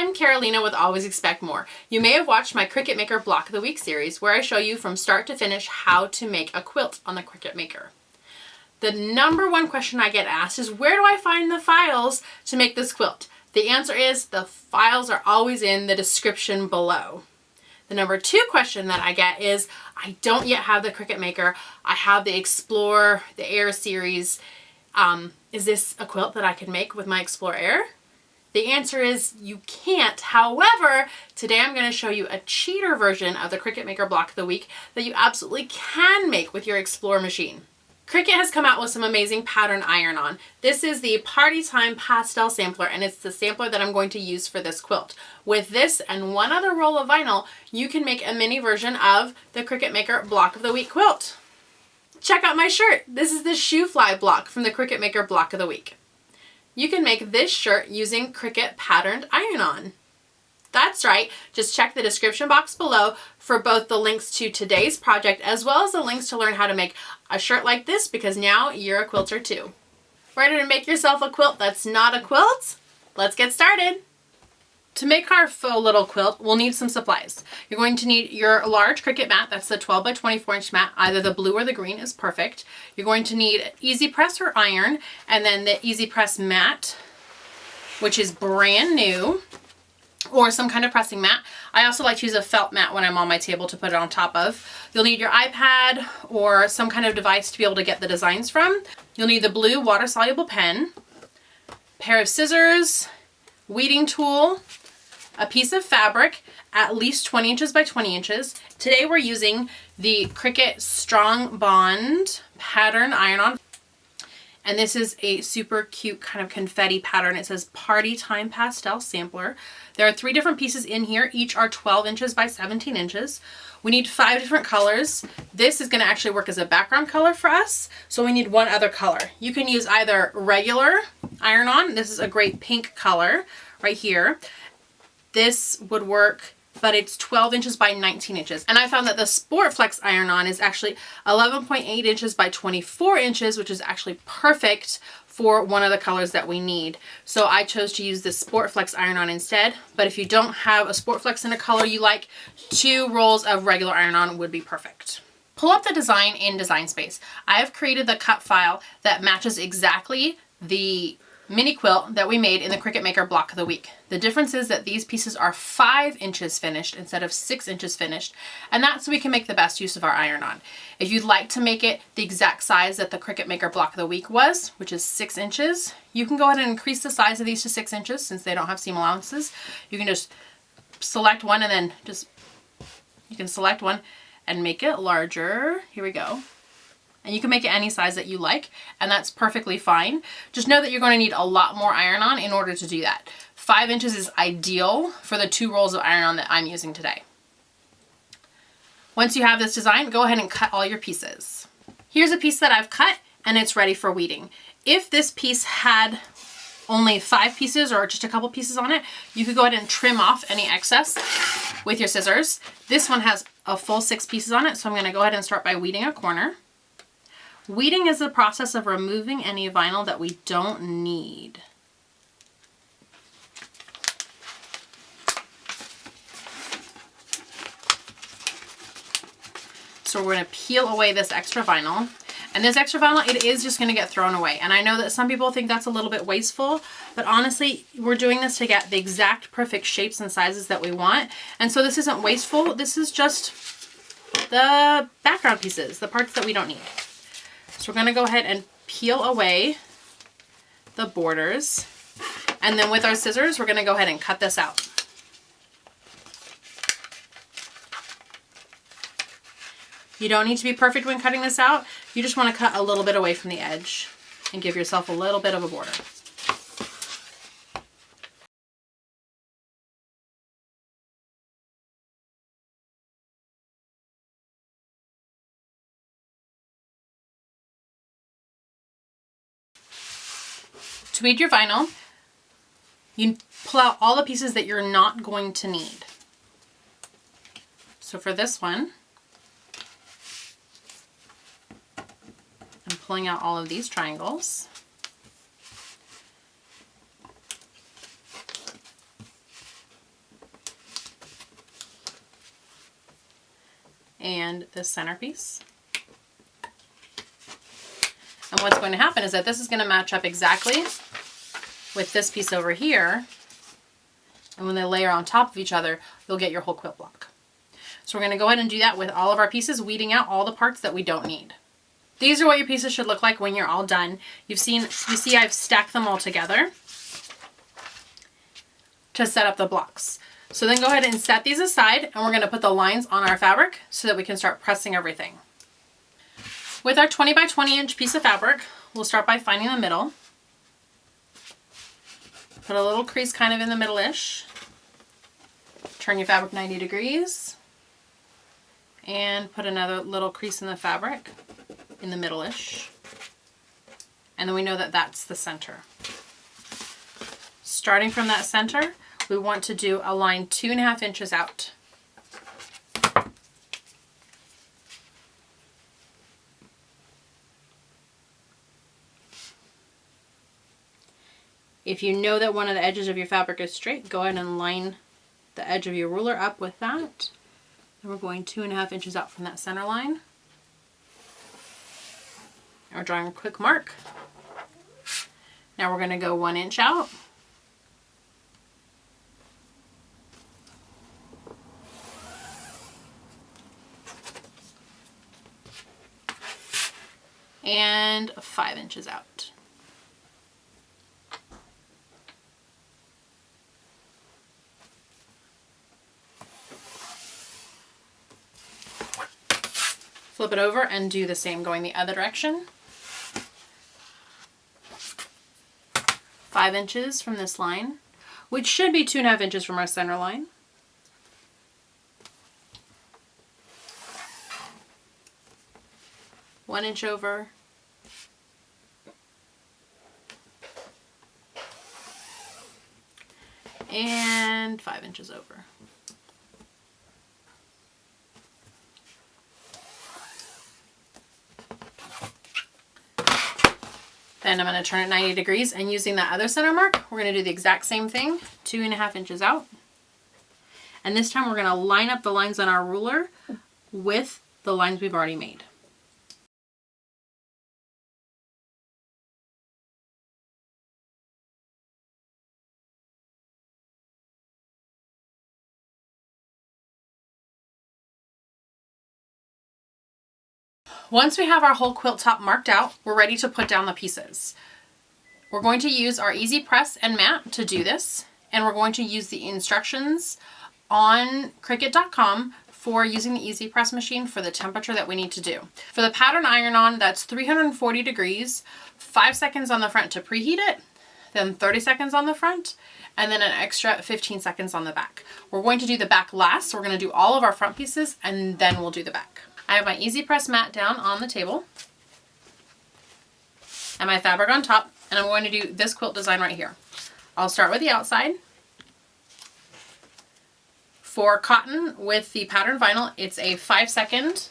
I'm Carolina with Always Expect More. You may have watched my Cricut Maker Block of the Week series where I show you from start to finish how to make a quilt on the Cricut Maker. The number one question I get asked is, where do I find the files to make this quilt? The answer is the files are always in the description below. The number two question that I get is, I don't yet have the Cricut Maker. I have the Explore, the Air series. Is this a quilt that I can make with my Explore Air? The answer is you can't. However, today I'm going to show you a cheater version of the Cricut Maker Block of the Week that you absolutely can make with your Explore machine. Cricut has come out with some amazing patterned iron-on. This is the Party Time Pastel Sampler, and it's the sampler that I'm going to use for this quilt. With this and one other roll of vinyl, you can make a mini version of the Cricut Maker Block of the Week quilt. Check out my shirt. This is the shoe fly block from the Cricut Maker Block of the Week. You can make this shirt using Cricut Patterned Iron-On. That's right, just check the description box below for both the links to today's project as well as the links to learn how to make a shirt like this, because now you're a quilter too. Ready to make yourself a quilt that's not a quilt? Let's get started. To make our faux little quilt, we'll need some supplies. You're going to need your large Cricut mat, that's the 12 by 24 inch mat. Either the blue or the green is perfect. You're going to need Easy Press or iron, and then the Easy Press mat, which is brand new, or some kind of pressing mat. I also like to use a felt mat when I'm on my table to put it on top of. You'll need your iPad or some kind of device to be able to get the designs from. You'll need the blue water-soluble pen, pair of scissors, weeding tool, a piece of fabric, at least 20 inches by 20 inches. Today we're using the Cricut Strong Bond Pattern Iron-On. And this is a super cute kind of confetti pattern. It says Party Time Pastel Sampler. There are 3 different pieces in here. Each are 12 inches by 17 inches. We need 5 different colors. This is gonna actually work as a background color for us. So we need one other color. You can use either regular iron-on. This is a great pink color right here. This would work, but it's 12 inches by 19 inches. And I found that the Sport Flex iron-on is actually 11.8 inches by 24 inches, which is actually perfect for one of the colors that we need. So I chose to use the Sport Flex iron-on instead, but if you don't have a Sport Flex in a color you like, 2 rolls of regular iron-on would be perfect. Pull up the design in Design Space. I have created the cut file that matches exactly the mini quilt that we made in the Cricut Maker Block of the Week. The difference is that these pieces are 5 inches finished instead of 6 inches finished, and that's so we can make the best use of our iron-on. If you'd like to make it the exact size that the Cricut Maker Block of the Week was, which is 6 inches, you can go ahead and increase the size of these to 6 inches since they don't have seam allowances. You can just select one and then you can select one and make it larger. Here we go. And you can make it any size that you like, and that's perfectly fine. Just know that you're going to need a lot more iron-on in order to do that. 5 inches is ideal for the 2 rolls of iron-on that I'm using today. Once you have this design, go ahead and cut all your pieces. Here's a piece that I've cut, and it's ready for weeding. If this piece had only 5 pieces or just a couple pieces on it, you could go ahead and trim off any excess with your scissors. This one has a full 6 pieces on it, so I'm going to go ahead and start by weeding a corner. Weeding is the process of removing any vinyl that we don't need. So we're going to peel away this extra vinyl. And this extra vinyl, it is just going to get thrown away. And I know that some people think that's a little bit wasteful, but honestly, we're doing this to get the exact perfect shapes and sizes that we want. And so this isn't wasteful. This is just the background pieces, the parts that we don't need. So we're going to go ahead and peel away the borders, and then with our scissors we're going to go ahead and cut this out. You don't need to be perfect when cutting this out. You just want to cut a little bit away from the edge and give yourself a little bit of a border. To weed your vinyl, you pull out all the pieces that you're not going to need. So for this one, I'm pulling out all of these triangles. and this centerpiece. And what's going to happen is that this is going to match up exactly with this piece over here. And when they layer on top of each other, you'll get your whole quilt block. So we're going to go ahead and do that with all of our pieces, weeding out all the parts that we don't need. These are what your pieces should look like when you're all done. You see I've stacked them all together to set up the blocks. So then go ahead and set these aside, and we're going to put the lines on our fabric so that we can start pressing everything. With our 20 by 20 inch piece of fabric, we'll start by finding the middle. Put a little crease kind of in the middle-ish. Turn your fabric 90 degrees. And put another little crease in the fabric in the middle-ish. And then we know that that's the center. Starting from that center, we want to do a line 2.5 inches out. If you know that one of the edges of your fabric is straight, go ahead and line the edge of your ruler up with that. And we're going 2.5 inches out from that center line. And we're drawing a quick mark. Now we're going to go 1 inch out. And 5 inches out. Flip it over and do the same going the other direction. 5 inches from this line, which should be 2.5 inches from our center line. One inch over. And 5 inches over. Then I'm going to turn it 90 degrees, and using that other center mark, we're going to do the exact same thing, 2.5 inches out. And this time we're going to line up the lines on our ruler with the lines we've already made. Once we have our whole quilt top marked out, we're ready to put down the pieces. We're going to use our easy press and mat to do this, and we're going to use the instructions on Cricut.com for using the easy press machine for the temperature that we need to do. For the pattern iron-on, that's 340 degrees, 5 seconds on the front to preheat it, then 30 seconds on the front, and then an extra 15 seconds on the back. We're going to do the back last, so we're going to do all of our front pieces, and then we'll do the back. I have my easy press mat down on the table and my fabric on top, and I'm going to do this quilt design right here. I'll start with the outside. For cotton with the pattern vinyl, it's a 5-second.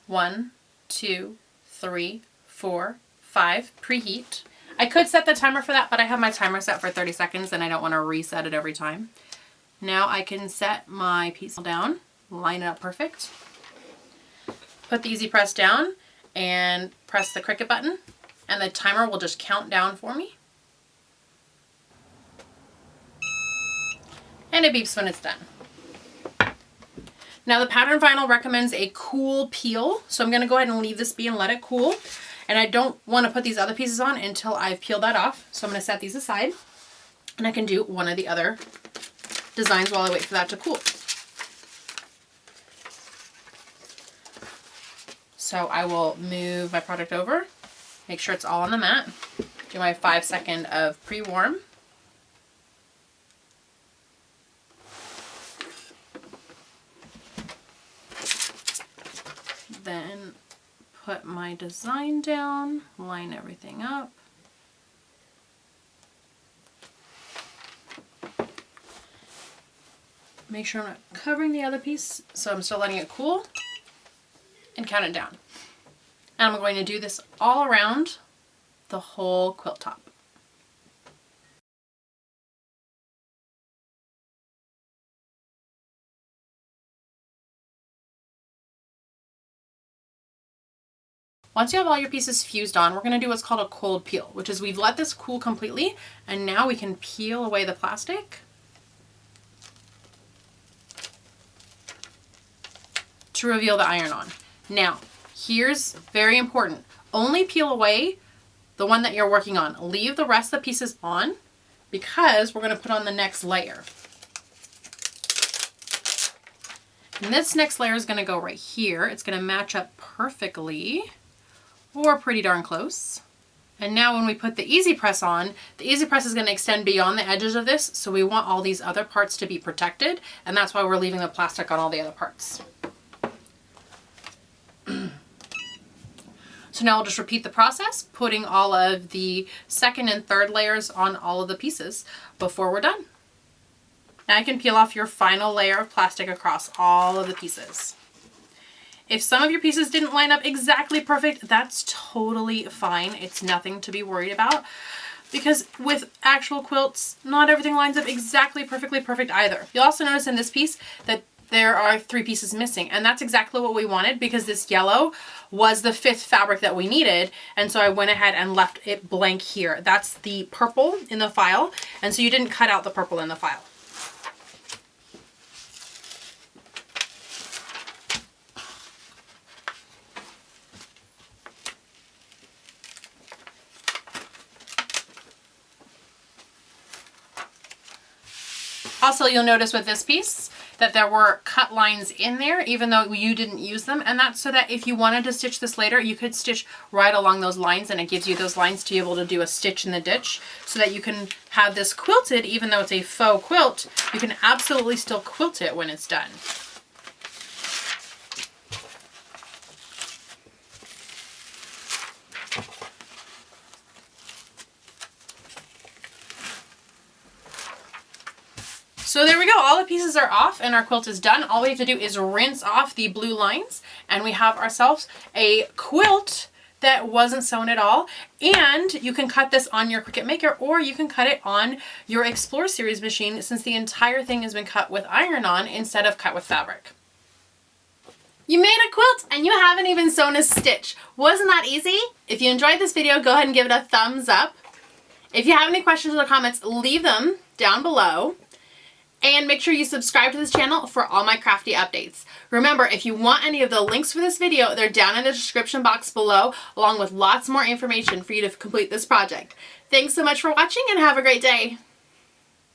1, 2, 3, 4, 5 preheat. I could set the timer for that, but I have my timer set for 30 seconds and I don't want to reset it every time. Now I can set my piece down. Line it up perfect. Put the easy press down and press the Cricut button, and the timer will just count down for me. And it beeps when it's done. Now the pattern vinyl recommends a cool peel, so I'm going to go ahead and leave this be and let it cool. And I don't want to put these other pieces on until I've peeled that off, so I'm going to set these aside, and I can do one of the other designs while I wait for that to cool. So I will move my product over, make sure it's all on the mat, do my 5 second of pre-warm. Then put my design down, line everything up. Make sure I'm not covering the other piece, so I'm still letting it cool. And count it down. And I'm going to do this all around the whole quilt top. Once you have all your pieces fused on, we're going to do what's called a cold peel, which is we've let this cool completely, and now we can peel away the plastic to reveal the iron-on. Now, here's very important. Only peel away the one that you're working on. Leave the rest of the pieces on because we're going to put on the next layer. And this next layer is going to go right here. It's going to match up perfectly, or pretty darn close. And now when we put the easy press on, the easy press is going to extend beyond the edges of this, so we want all these other parts to be protected, and that's why we're leaving the plastic on all the other parts. So now we'll just repeat the process, putting all of the second and third layers on all of the pieces before we're done. Now you can peel off your final layer of plastic across all of the pieces. If some of your pieces didn't line up exactly perfect, that's totally fine. It's nothing to be worried about, because with actual quilts, not everything lines up exactly perfectly perfect either. You'll also notice in this piece that there are 3 pieces missing, and that's exactly what we wanted because this yellow was the 5th fabric that we needed, and so I went ahead and left it blank here. That's the purple in the file, and so you didn't cut out the purple in the file. Also, you'll notice with this piece that there were cut lines in there, even though you didn't use them. And that's so that if you wanted to stitch this later, you could stitch right along those lines, and it gives you those lines to be able to do a stitch in the ditch so that you can have this quilted. Even though it's a faux quilt, you can absolutely still quilt it when it's done. So there we go, all the pieces are off and our quilt is done. All we have to do is rinse off the blue lines and we have ourselves a quilt that wasn't sewn at all. And you can cut this on your Cricut Maker, or you can cut it on your Explore Series machine, since the entire thing has been cut with iron-on instead of cut with fabric. You made a quilt and you haven't even sewn a stitch. Wasn't that easy? If you enjoyed this video, go ahead and give it a thumbs up. If you have any questions or comments, leave them down below. And make sure you subscribe to this channel for all my crafty updates. Remember, if you want any of the links for this video, they're down in the description box below, along with lots more information for you to complete this project. Thanks so much for watching and have a great day.